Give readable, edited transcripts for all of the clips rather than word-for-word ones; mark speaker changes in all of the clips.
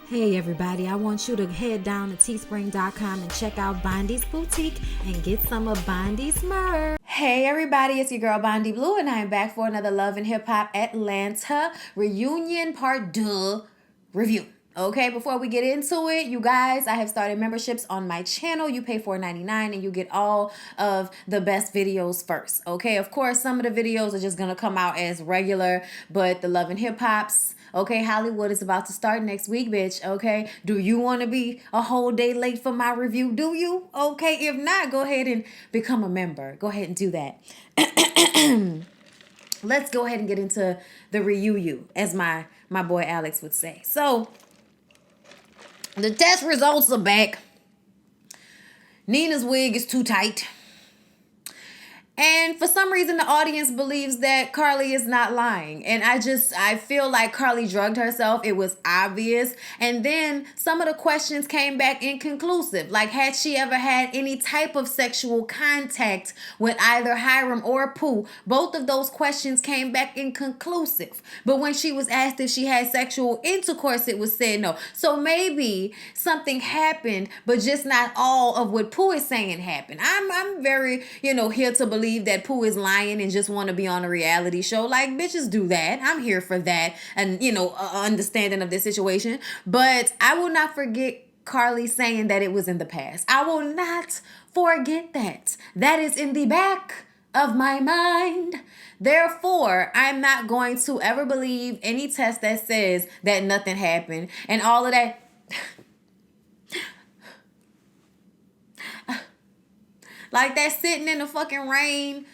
Speaker 1: Hey everybody, I want you to head down to teespring.com and check out Bondy's Boutique and get some of Bondy's merch.
Speaker 2: Hey everybody, it's your girl Bondy Blue and I am back for another Love and Hip Hop Atlanta Reunion Part 2 review. Okay, before we get into it, you guys, I have started memberships on my channel. You pay $4.99 and you get all of the best videos first. Okay, of course, some of the videos are just going to come out as regular, but the Love and Hip Hops, okay, Hollywood is about to start next week, bitch, okay? Do you want to be a whole day late for my review? Do you? Okay, if not, go ahead and become a member. Go ahead and do that. Let's go ahead and get into the review, as my boy Alex would say. So, the test results are back. Nina's wig is too tight. And for some reason, the audience believes that Carly is not lying. And I feel like Carly drugged herself. It was obvious. And then some of the questions came back inconclusive. Like, had she ever had any type of sexual contact with either Hiram or Pooh? Both of those questions came back inconclusive. But when she was asked if she had sexual intercourse, it was said no. So maybe something happened, but just not all of what Pooh is saying happened. I'm very, here to believe that Pooh is lying and just want to be on a reality show. Like, bitches do that. I'm here for that and, understanding of this situation. But I will not forget Carly saying that it was in the past. I will not forget that. That is in the back of my mind. Therefore, I'm not going to ever believe any test that says that nothing happened and all of that. Like that sitting in the fucking rain,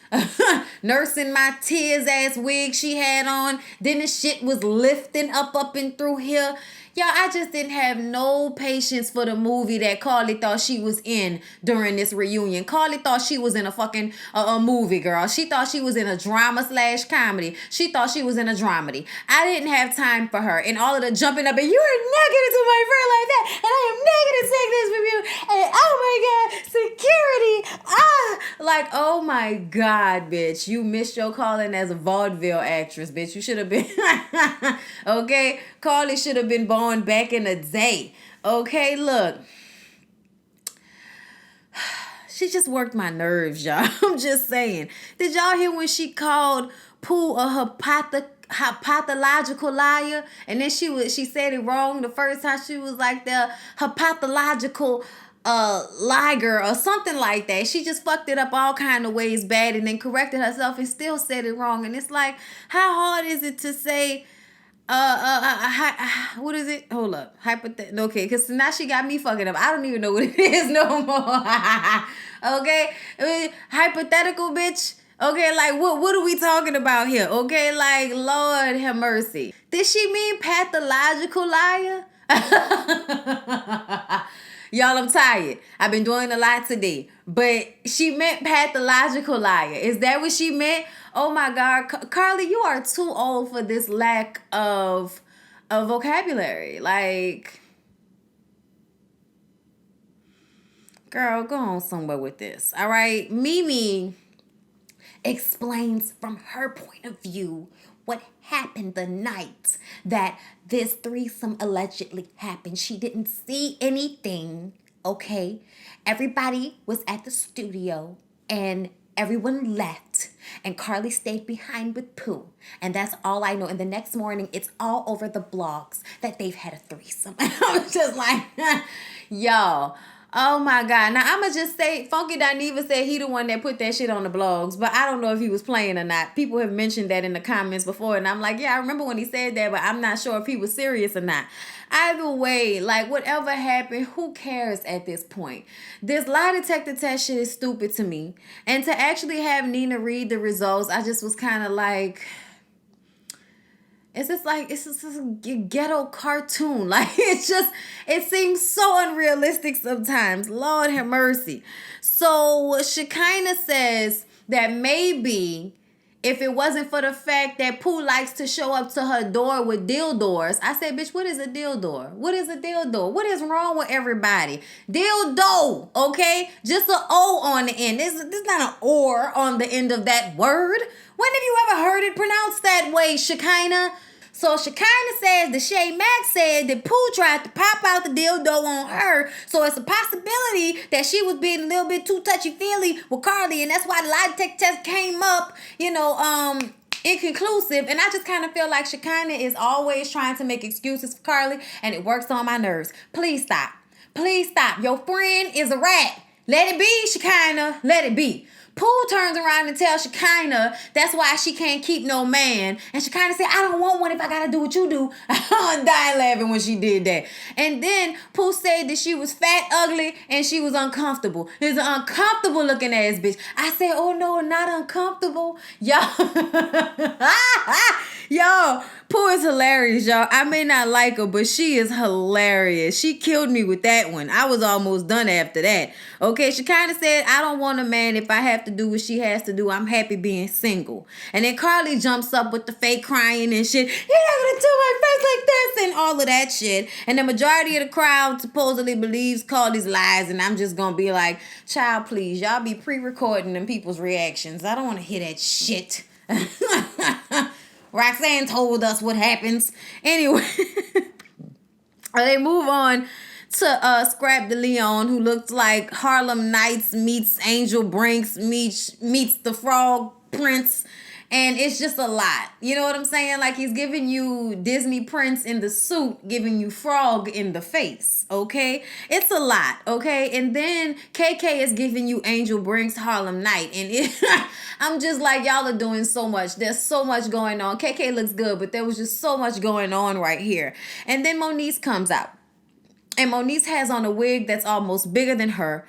Speaker 2: nursing my tears ass wig she had on. Then the shit was lifting up and through here. Y'all, I just didn't have no patience for the movie that Carly thought she was in during this reunion. Carly thought she was in a fucking a movie, girl. She thought she was in a drama/comedy. She thought she was in a dramedy. I didn't have time for her. And all of the jumping up and you are not going to do my friend like that. And I am not going to take this from you. And oh my God, security. Like, oh my God, bitch. You missed your calling as a vaudeville actress, bitch. You should have been, okay? Carly should have been born back in the day. Okay, look. She just worked my nerves, y'all. I'm just saying. Did y'all hear when she called Pooh a pathological liar? And then she said it wrong the first time. She was like the pathological liger or something like that. She just fucked it up all kind of ways bad and then corrected herself and still said it wrong. And it's like, how hard is it to say what is it? Hold up. Hypothetical. Okay, because now she got me fucking up. I don't even know what it is no more. Okay? Hypothetical, bitch. Okay, like, what are we talking about here? Okay, like, Lord have mercy. Did she mean pathological liar? Y'all, I'm tired. I've been doing a lot today. But she meant pathological liar. Is that what she meant? Oh my God. Carly, you are too old for this lack of vocabulary. Like, girl, go on somewhere with this. All right? Mimi explains from her point of view what happened the night that this threesome allegedly happened. She didn't see anything, okay? Everybody was at the studio and everyone left and Carly stayed behind with Pooh. And that's all I know. And the next morning, it's all over the blogs that they've had a threesome. I was just like, y'all. Oh my God. Now, I'm going to just say, Funky Dineva said he the one that put that shit on the blogs, but I don't know if he was playing or not. People have mentioned that in the comments before, and I'm like, yeah, I remember when he said that, but I'm not sure if he was serious or not. Either way, like, whatever happened, who cares at this point? This lie detector test shit is stupid to me. And to actually have Nina read the results, I just was kind of like... It's just a ghetto cartoon. Like, it seems so unrealistic sometimes. Lord have mercy. So Shekinah says that maybe if it wasn't for the fact that Pooh likes to show up to her door with dildos. I said, bitch, what is a dildo? What is a dildo? What is wrong with everybody? Dildo, okay? Just an O on the end. There's not an or on the end of that word. When have you ever heard it pronounced that way, Shekinah? So Shekinah says that Shay Mack said that Pooh tried to pop out the dildo on her. So it's a possibility that she was being a little bit too touchy-feely with Carly, and that's why the lie detector test came up, inconclusive. And I just kind of feel like Shekinah is always trying to make excuses for Carly, and it works on my nerves. Please stop. Please stop. Your friend is a rat. Let it be, Shekinah. Let it be. Pooh turns around and tells Shekinah that's why she can't keep no man. And Shekinah said, I don't want one if I gotta do what you do. I died laughing when she did that. And then Pooh said that she was fat, ugly, and she was uncomfortable. It's an uncomfortable looking ass bitch. I said, oh no, not uncomfortable. Y'all. Yo, Pooh is hilarious, y'all. I may not like her, but she is hilarious. She killed me with that one. I was almost done after that. Okay, she kind of said, I don't want a man if I have to do what she has to do. I'm happy being single. And then Carly jumps up with the fake crying and shit. You're not gonna do my face like this and all of that shit. And the majority of the crowd supposedly believes Carly's lies. And I'm just gonna be like, child, please, y'all be pre-recording them people's reactions. I don't want to hear that shit. Roxanne told us what happens. Anyway, they move on to Scrap DeLeon, who looks like Harlem Nights meets Angel Brinks meets the Frog Prince. And it's just a lot. You know what I'm saying? Like, he's giving you Disney Prince in the suit, giving you Frog in the face, okay? It's a lot, okay? And then KK is giving you Angel Brinks Harlem Night. And I'm just like, y'all are doing so much. There's so much going on. KK looks good, but there was just so much going on right here. And then Moniece comes out. And Moniece has on a wig that's almost bigger than her.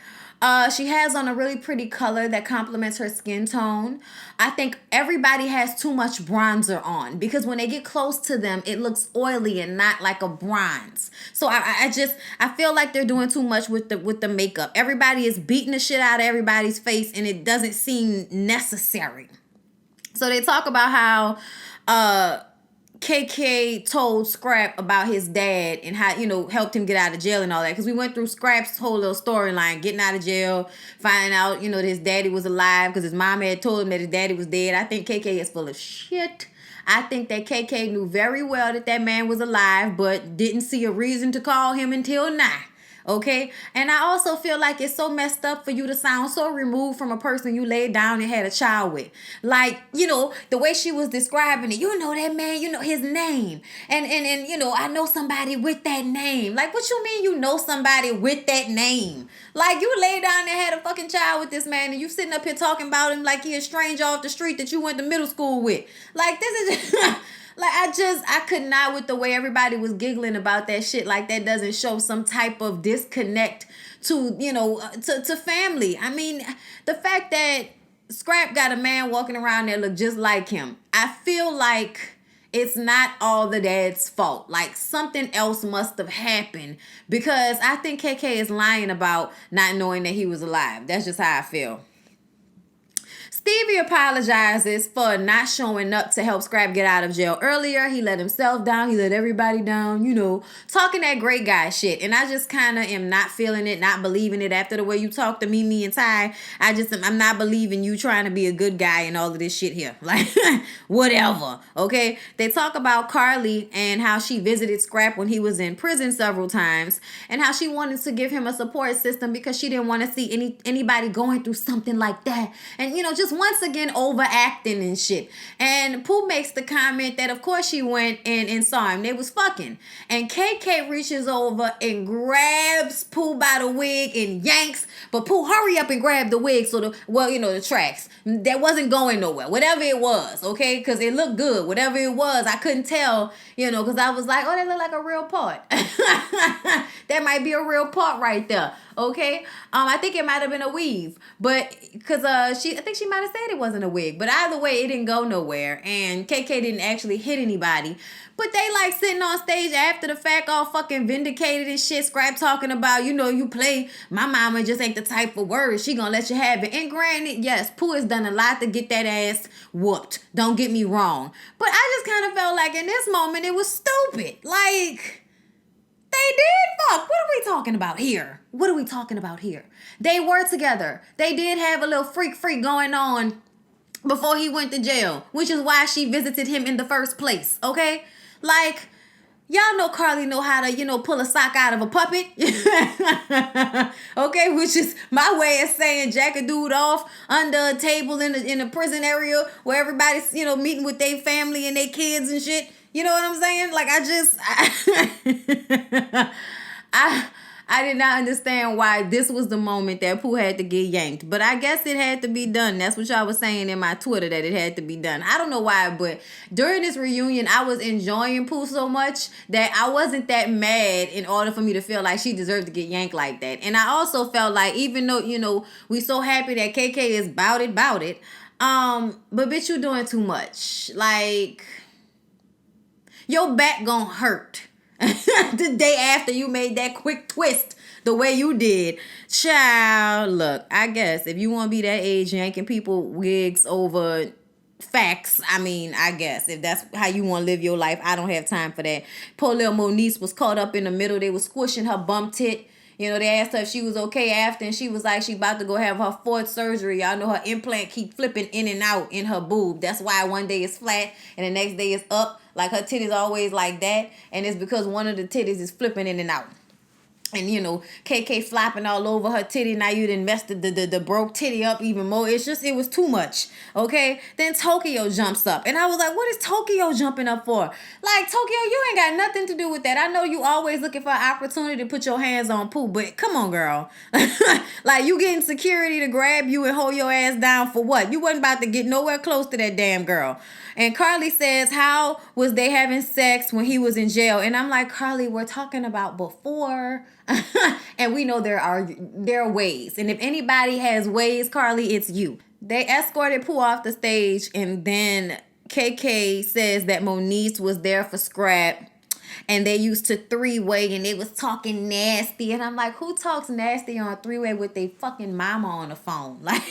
Speaker 2: She has on a really pretty color that complements her skin tone. I think everybody has too much bronzer on because when they get close to them, it looks oily and not like a bronze. So I feel like they're doing too much with the makeup. Everybody is beating the shit out of everybody's face and it doesn't seem necessary. So they talk about how KK told Scrap about his dad and how, helped him get out of jail and all that. Because we went through Scrap's whole little storyline, getting out of jail, finding out, that his daddy was alive because his mom had told him that his daddy was dead. I think KK is full of shit. I think that KK knew very well that man was alive, but didn't see a reason to call him until now. Okay, and I also feel like it's so messed up for you to sound so removed from a person you laid down and had a child with. Like, the way she was describing it, that man, his name. And I know somebody with that name. Like, what you mean you know somebody with that name? Like, you laid down and had a fucking child with this man and you sitting up here talking about him like he a stranger off the street that you went to middle school with. Like, this is just... Like, I could not with the way everybody was giggling about that shit. Like, that doesn't show some type of disconnect to, to family. I mean, the fact that Scrap got a man walking around that look just like him, I feel like it's not all the dad's fault. Like, something else must have happened because I think KK is lying about not knowing that he was alive. That's just how I feel. Stevie apologizes for not showing up to help Scrap get out of jail earlier. He let himself down. He let everybody down, talking that great guy shit. And I just kind of am not feeling it, not believing it after the way you talk to Mimi and Ty. I'm not believing you trying to be a good guy and all of this shit here. Like, whatever, okay? They talk about Carly and how she visited Scrap when he was in prison several times and how she wanted to give him a support system because she didn't want to see anybody going through something like that. And, just once again overacting and shit. And Pooh makes the comment that of course she went and saw him. They was fucking. And KK reaches over and grabs Pooh by the wig and yanks. But Pooh, hurry up and grab the wig so the tracks. That wasn't going nowhere. Whatever it was, okay? Because it looked good. Whatever it was, I couldn't tell, because I was like, oh, that looked like a real part. That might be a real part right there. Okay, I think it might have been a weave, but because I think she might have said it wasn't a wig, but either way, it didn't go nowhere, and KK didn't actually hit anybody. But they like sitting on stage after the fact, all fucking vindicated and shit. Scrap talking about, you play my mama just ain't the type of words. She gonna let you have it. And granted, yes, Pooh has done a lot to get that ass whooped. Don't get me wrong, but I just kind of felt like in this moment it was stupid. Like. They did fuck. What are we talking about here? What are we talking about here? They were together. They did have a little freak going on before he went to jail, which is why she visited him in the first place, okay? Like, y'all know Carly know how to, pull a sock out of a puppet. Okay, which is my way of saying jack a dude off under a table in a prison area where everybody's, meeting with their family and their kids and shit. You know what I'm saying? Like, I did not understand why this was the moment that Pooh had to get yanked. But I guess it had to be done. That's what y'all was saying in my Twitter, that it had to be done. I don't know why, but during this reunion, I was enjoying Pooh so much that I wasn't that mad in order for me to feel like she deserved to get yanked like that. And I also felt like, even though, we so happy that KK is bout it, but bitch, you doing too much. Like, your back gonna hurt the day after you made that quick twist the way you did. Child, look, I guess if you want to be that age yanking people wigs over facts, I guess if that's how you want to live your life, I don't have time for that. Poor little Moniece was caught up in the middle. They was squishing her bum tit. They asked her if she was okay after, and she was like, she about to go have her 4th surgery. Y'all know her implant keep flipping in and out in her boob. That's why one day it's flat and the next day it's up. Like, her titties always like that. And it's because one of the titties is flipping in and out. And, KK flopping all over her titty. Now you done messed the broke titty up even more. It was too much. Okay? Then Tokyo jumps up. And I was like, what is Tokyo jumping up for? Like, Tokyo, you ain't got nothing to do with that. I know you always looking for an opportunity to put your hands on Pooh, but come on, girl. Like, you getting security to grab you and hold your ass down for what? You wasn't about to get nowhere close to that damn girl. And Carly says, how was they having sex when he was in jail? And I'm like, Carly, we're talking about before. And we know there are ways. And if anybody has ways, Carly, it's you. They escorted Pooh off the stage, and then KK says that Moniece was there for scrap. And they used to 3-way, and they was talking nasty. And I'm like, who talks nasty on 3-way with their fucking mama on the phone? Like,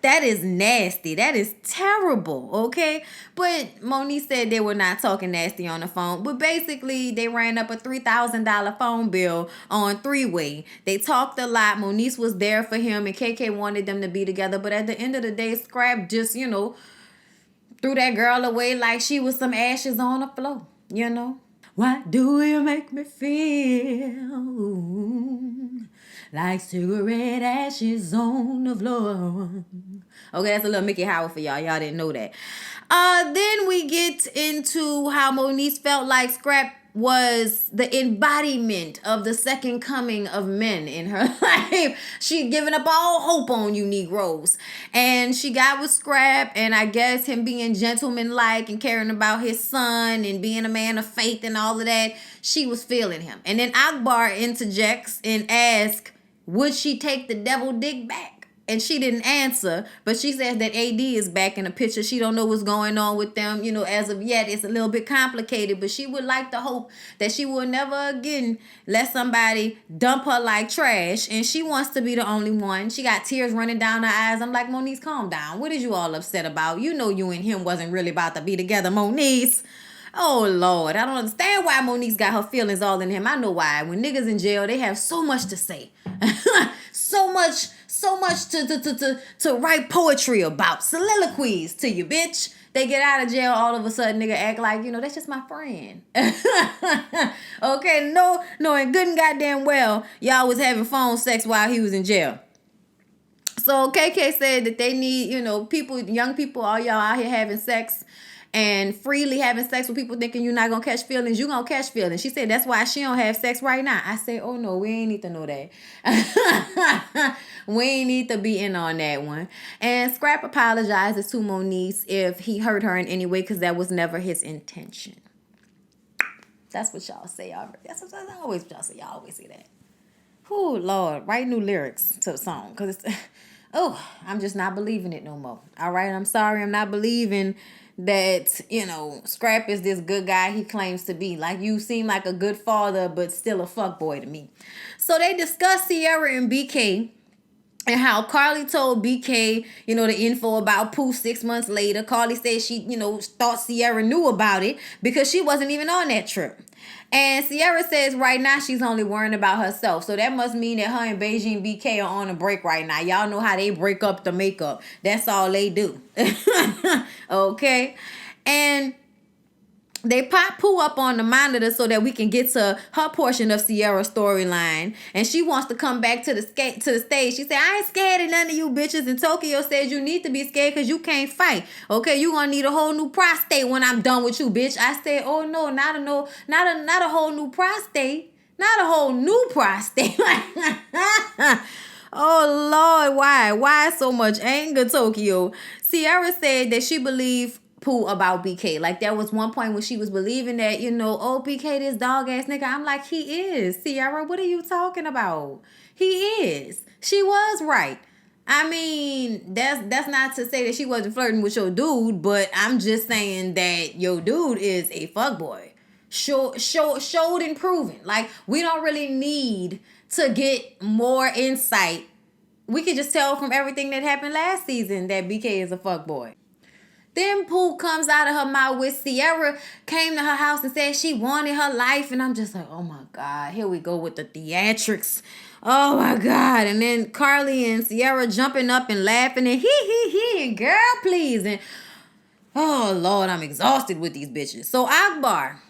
Speaker 2: that is nasty. That is terrible, okay? But Moniece said they were not talking nasty on the phone. But basically, they ran up a $3,000 phone bill on 3-way. They talked a lot. Moniece was there for him, and KK wanted them to be together. But at the end of the day, Scrap just, threw that girl away like she was some ashes on the floor, Why do you make me feel like cigarette ashes on the floor? Okay, that's a little Mickey Howard for y'all. Y'all didn't know that. Then we get into how Moniece felt like Scrap was the embodiment of the second coming of men in her life. She'd given up all hope on you Negroes. And she got with Scrap, and I guess him being gentleman-like and caring about his son and being a man of faith and all of that, she was feeling him. And then Akbar interjects and asks, would she take the devil dick back? And she didn't answer, but she says that AD is back in the picture. She don't know what's going on with them. As of yet, it's a little bit complicated, but she would like to hope that she will never again let somebody dump her like trash, and she wants to be the only one. She got tears running down her eyes. I'm like, Moniece, calm down. What is you all upset about? You know you and him wasn't really about to be together, Moniece. Oh, Lord. I don't understand why Moniece got her feelings all in him. I know why. When niggas in jail, they have so much to say. so much to write poetry about. Soliloquies to you, bitch. They get out of jail, all of a sudden, nigga act like, that's just my friend. Okay, knowing good and goddamn well, y'all was having phone sex while he was in jail. So KK said that they need, young people, all y'all out here having sex and freely having sex with people thinking you're not going to catch feelings. You're going to catch feelings. She said that's why she don't have sex right now. I say, oh, no, we ain't need to know that. We ain't need to be in on that one. And Scrap apologizes to Moniece if he hurt her in any way because that was never his intention. That's what y'all say already. That's what y'all always say. Y'all always say that. Oh, Lord. Write new lyrics to the song because it's... Oh, I'm just not believing it no more. All right, I'm sorry. I'm not believing that, Scrap is this good guy he claims to be. Like, you seem like a good father, but still a fuckboy to me. So they discuss Sierra and BK and how Carly told BK, the info about Pooh 6 months later. Carly said she, thought Sierra knew about it because she wasn't even on that trip. And Sierra says right now she's only worrying about herself. So that must mean that her and Beijing BK are on a break right now. Y'all know how they break up the makeup. That's all they do. Okay? And they pop Pooh up on the monitor so that we can get to her portion of Sierra's storyline, and she wants to come back to the stage. She said, "I ain't scared of none of you bitches." And Tokyo says, "You need to be scared because you can't fight. Okay, you gonna need a whole new prostate when I'm done with you, bitch." I said, "Oh no, not a whole new prostate, not a whole new prostate." Oh Lord, why so much anger, Tokyo? Sierra said that she believed Pooh about BK. Like, there was one point when she was believing that, oh, BK, this dog ass nigga. I'm like, he is. Sierra, what are you talking about? He is. She was right. I mean, that's not to say that she wasn't flirting with your dude, but I'm just saying that your dude is a fuckboy. Showed and proven. Like, we don't really need to get more insight. We could just tell from everything that happened last season that BK is a fuckboy. Then Pooh comes out of her mouth with Sierra came to her house and said she wanted her life. And I'm just like, oh my God, here we go with the theatrics. Oh my God. And then Carly and Sierra jumping up and laughing and he and girl please. And oh Lord, I'm exhausted with these bitches. So Akbar.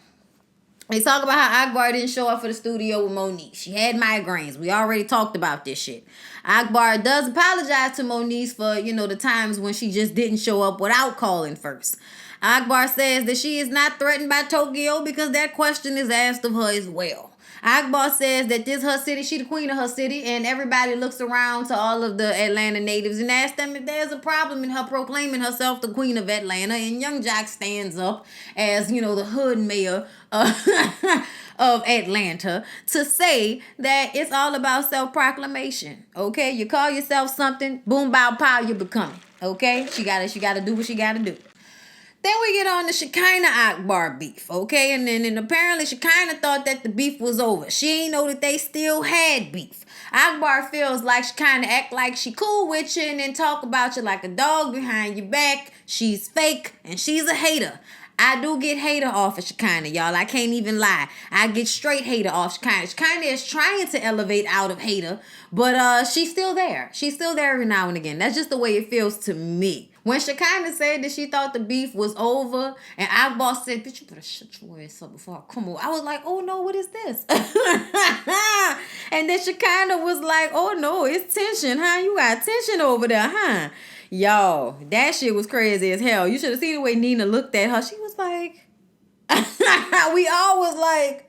Speaker 2: They talk about how Akbar didn't show up for the studio with Monique. She had migraines. We already talked about this shit. Akbar does apologize to Monique for, the times when she just didn't show up without calling first. Akbar says that she is not threatened by Tokyo because that question is asked of her as well. Akbar says that this her city, she the queen of her city, and everybody looks around to all of the Atlanta natives and asks them if there's a problem in her proclaiming herself the queen of Atlanta. And Young Jock stands up as, the hood mayor of Atlanta to say that it's all about self-proclamation. Okay, you call yourself something, boom, bow, pow, you become it. Okay, she gotta do what she gotta do. Then we get on the Shekinah Akbar beef, okay? And then apparently Shekinah thought that the beef was over. She ain't know that they still had beef. Akbar feels like Shekinah act like she cool with you and then talk about you like a dog behind your back. She's fake and she's a hater. I do get hater off of Shekinah, y'all. I can't even lie. I get straight hater off Shekinah. Shekinah is trying to elevate out of hater, but she's still there. She's still there every now and again. That's just the way it feels to me. When Shekinah said that she thought the beef was over, and Akbar said, "Bitch, you better shut your ass up before I come over," I was like, oh no, what is this? And then Shekinah was like, oh no, it's tension, huh? You got tension over there, huh? Y'all, that shit was crazy as hell. You should have seen the way Nina looked at her. She was like, we all was like,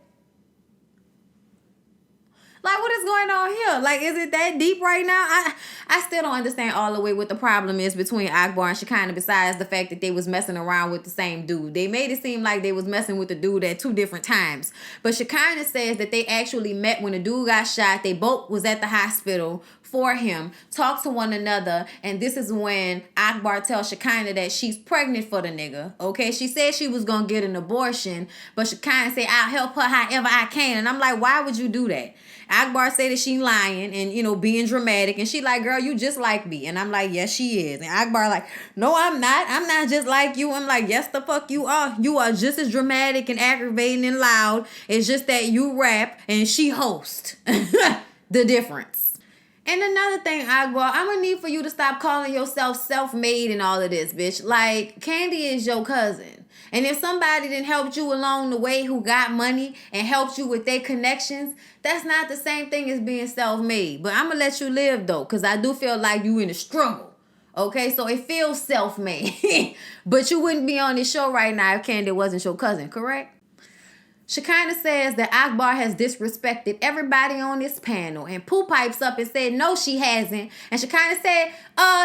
Speaker 2: what is going on here? Like, is it that deep right now? I still don't understand all the way what the problem is between Akbar and Shekinah besides the fact that they was messing around with the same dude. They made it seem like they was messing with the dude at 2 different times. But Shekinah says that they actually met when the dude got shot. They both was at the hospital for him, talked to one another, and this is when Akbar tells Shekinah that she's pregnant for the nigga. Okay, she said she was gonna get an abortion, but Shekinah said, "I'll help her however I can." And I'm like, why would you do that? Akbar said that she lying and, being dramatic. And she like, "Girl, you just like me." And I'm like, yes, she is. And Akbar like, "No, I'm not. I'm not just like you." I'm like, yes, the fuck you are. You are just as dramatic and aggravating and loud. It's just that you rap and she host. The difference. And another thing, Akbar, I'm going to need for you to stop calling yourself self-made and all of this, bitch. Like, Candy is your cousin. And if somebody didn't help you along the way who got money and helped you with their connections, that's not the same thing as being self-made. But I'm going to let you live, though, because I do feel like you in a struggle. Okay, so it feels self-made. But you wouldn't be on this show right now if Candy wasn't your cousin, correct? Shekinah says that Akbar has disrespected everybody on this panel. And Pooh pipes up and said, no, she hasn't. And Shekinah said,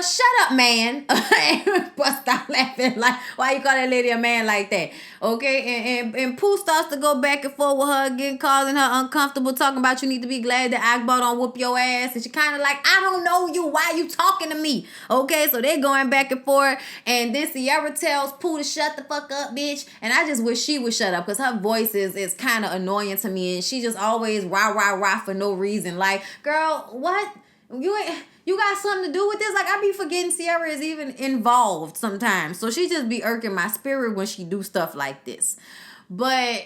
Speaker 2: shut up, man. And bust out laughing like, why you call that lady a man like that? Okay, and Pooh starts to go back and forth with her again, causing her uncomfortable, talking about you need to be glad that Akbar don't whoop your ass. And she kind of like, I don't know you. Why you talking to me? Okay, so they're going back and forth. And then Sierra tells Pooh to shut the fuck up, bitch. And I just wish she would shut up because her voice is kind of annoying to me. And she just always rah for no reason. Like, girl, what? You got something to do with this? Like, I be forgetting Sierra is even involved sometimes. So she just be irking my spirit when she do stuff like this. But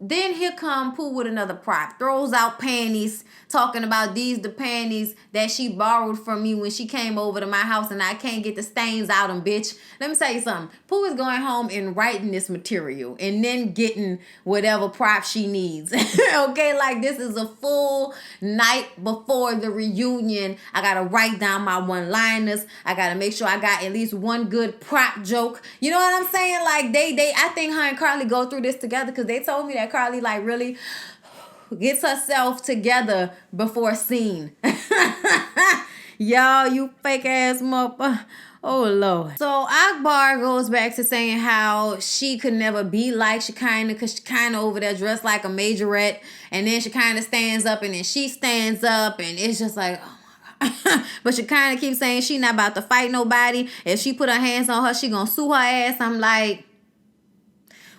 Speaker 2: then here come Pooh with another prop. Throws out panties, talking about these the panties that she borrowed from me when she came over to my house and I can't get the stains out them, bitch. Let me tell you something. Pooh is going home and writing this material and then getting whatever prop she needs. Okay, like this is a full night before the reunion. I gotta write down my one-liners. I gotta make sure I got at least one good prop joke. You know what I'm saying? Like I think her and Carly go through this together because they told me that Carly like really gets herself together before scene. Y'all, you fake ass motherfucker. Oh Lord. So Akbar goes back to saying how she could never be like Shekinah because Shekinah over there dressed like a majorette, and then Shekinah stands up and then she stands up and it's just like, oh my God. But Shekinah keeps saying she not about to fight nobody. If she put her hands on her, she gonna sue her ass. I'm like,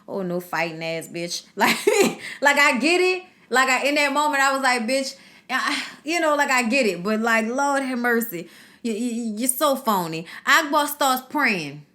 Speaker 2: oh, no fighting ass bitch. Like I get it. Like in that moment, I was like, bitch, you know, like I get it. But like, Lord have mercy. You're so phony. Akbar starts praying.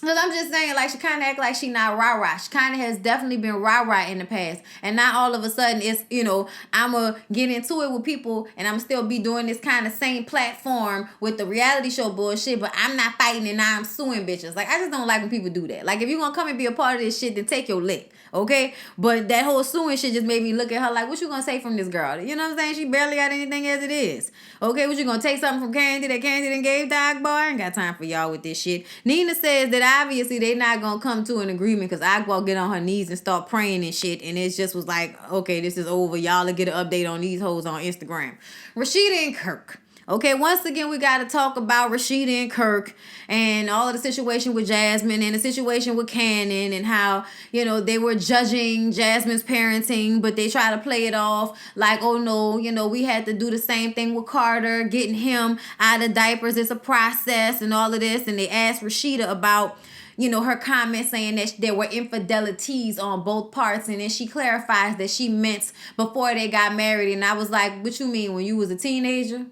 Speaker 2: Because I'm just saying, like, she kind of act like she not rah-rah. She kind of has definitely been rah-rah in the past. And not all of a sudden, it's, you know, I'm going to get into it with people and I'm still be doing this kind of same platform with the reality show bullshit, but I'm not fighting and now I'm suing bitches. Like, I just don't like when people do that. Like, if you're going to come and be a part of this shit, then take your lick, okay? But that whole suing shit just made me look at her like, what you going to say from this girl? You know what I'm saying? She barely got anything as it is. Okay, what you going to take something from Candy that Candy done gave to Akbar? I ain't got time for y'all with this shit. Nina says that obviously they not gonna come to an agreement because Akbar get on her knees and start praying and shit, and it just was like, okay, this is over. Y'all will get an update on these hoes on Instagram. Rashida and Kirk. Okay, once again, we got to talk about Rashida and Kirk and all of the situation with Jasmine and the situation with Cannon and how, you know, they were judging Jasmine's parenting, but they try to play it off like, oh no, you know, we had to do the same thing with Carter, getting him out of diapers. It's a process and all of this. And they asked Rashida about, you know, her comment saying that there were infidelities on both parts. And then she clarifies that she meant before they got married. And I was like, what you mean, when you was a teenager?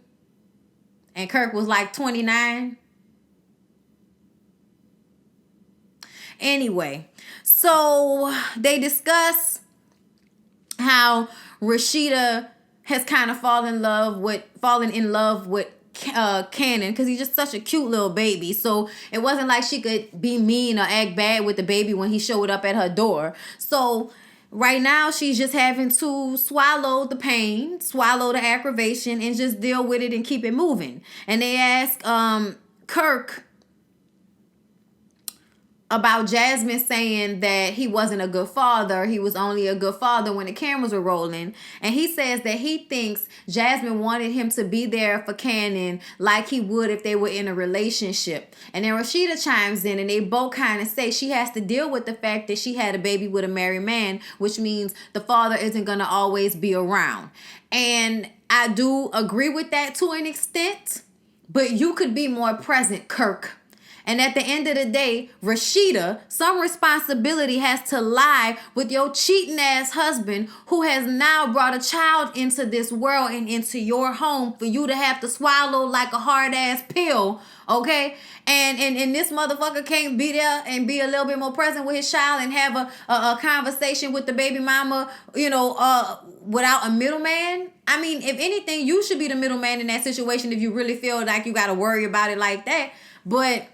Speaker 2: And Kirk was like 29. Anyway, so they discuss how Rashida has kind of fallen in love with Cannon because he's just such a cute little baby. So it wasn't like she could be mean or act bad with the baby when he showed up at her door. So right now, she's just having to swallow the pain, swallow the aggravation, and just deal with it and keep it moving. And they ask Kirk about Jasmine saying that he wasn't a good father. He was only a good father when the cameras were rolling. And he says that he thinks Jasmine wanted him to be there for Cannon like he would if they were in a relationship. And then Rashida chimes in and they both kind of say she has to deal with the fact that she had a baby with a married man, which means the father isn't going to always be around. And I do agree with that to an extent, but you could be more present, Kirk. And at the end of the day, Rashida, some responsibility has to lie with your cheating ass husband who has now brought a child into this world and into your home for you to have to swallow like a hard ass pill, okay? And this motherfucker can't be there and be a little bit more present with his child and have a conversation with the baby mama, you know, without a middleman. I mean, if anything, you should be the middleman in that situation if you really feel like you got to worry about it like that. But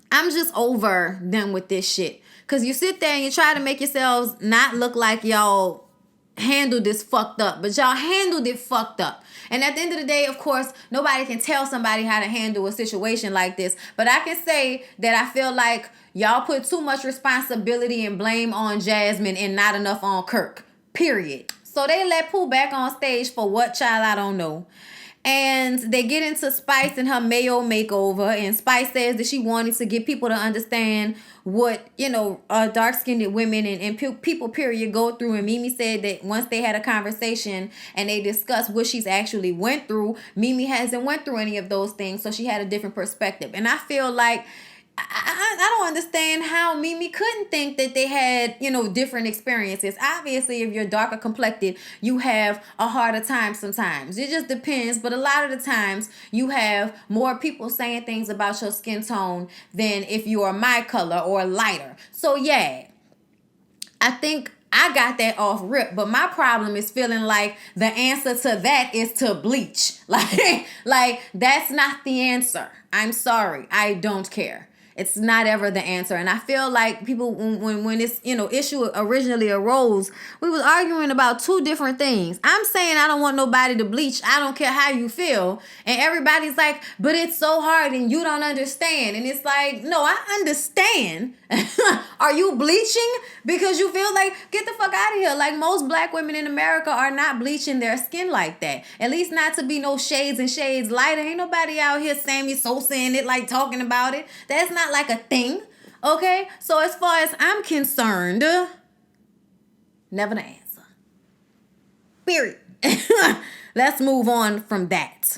Speaker 2: I'm just over them with this shit. Because you sit there and you try to make yourselves not look like y'all handled this fucked up. But y'all handled it fucked up. And at the end of the day, of course, nobody can tell somebody how to handle a situation like this. But I can say that I feel like y'all put too much responsibility and blame on Jasmine and not enough on Kirk. Period. So they let Pooh back on stage for what, child? I don't know. And they get into Spice and her Mayo makeover. And Spice says that she wanted to get people to understand what, you know, dark-skinned women and people, period, go through. And Mimi said that once they had a conversation and they discussed what she's actually went through, Mimi hasn't went through any of those things. So she had a different perspective. And I feel like I don't understand how Mimi couldn't think that they had, you know, different experiences. Obviously, if you're darker complected, you have a harder time sometimes. It just depends. But a lot of the times, you have more people saying things about your skin tone than if you are my color or lighter. So, yeah. I think I got that off rip, but my problem is feeling like the answer to that is to bleach. Like that's not the answer. I'm sorry. I don't care. It's not ever the answer. And I feel like people, when this, issue originally arose, we was arguing about two different things. I'm saying I don't want nobody to bleach. I don't care how you feel. And everybody's like, but it's so hard and you don't understand. And it's like, no, I understand. Are you bleaching because you feel like, get the fuck out of here? Like, most black women in America are not bleaching their skin like that. At least not to be no shades and shades lighter. Ain't nobody out here Sammy Sosa-ing it, like talking about it. That's not like a thing. Okay? So as far as I'm concerned, never the answer. Period. Let's move on from that.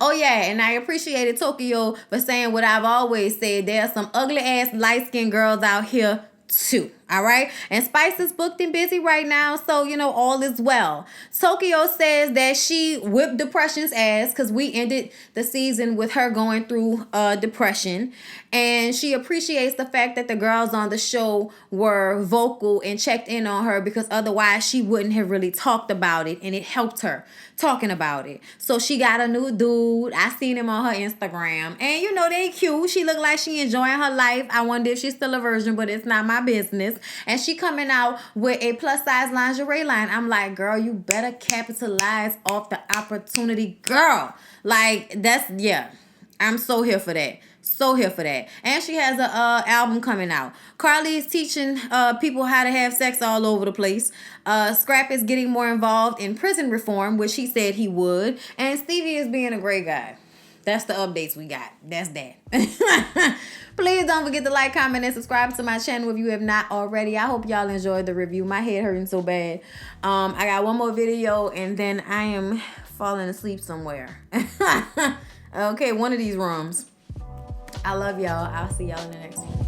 Speaker 2: Oh yeah, and I appreciated Tokyo for saying what I've always said. There are some ugly ass light-skinned girls out here too. All right. And Spice is booked and busy right now. So, all is well. Tokyo says that she whipped depression's ass because we ended the season with her going through depression. And she appreciates the fact that the girls on the show were vocal and checked in on her, because otherwise she wouldn't have really talked about it. And it helped her talking about it. So she got a new dude. I seen him on her Instagram. And, they cute. She looked like she enjoying her life. I wonder if she's still a virgin, but it's not my business. And she coming out with a plus size lingerie line. I'm like, girl, you better capitalize off the opportunity, girl. Like, I'm so here for that. So here for that. And she has a album coming out. Carly is teaching people how to have sex all over the place. Scrap is getting more involved in prison reform, which he said he would. And Stevie is being a great guy. That's the updates we got. That's that. Please don't forget to like, comment, and subscribe to my channel if you have not already. I hope y'all enjoyed the review. My head hurting so bad. I got one more video and then I am falling asleep somewhere. Okay, one of these rooms. I love y'all. I'll see y'all in the next one.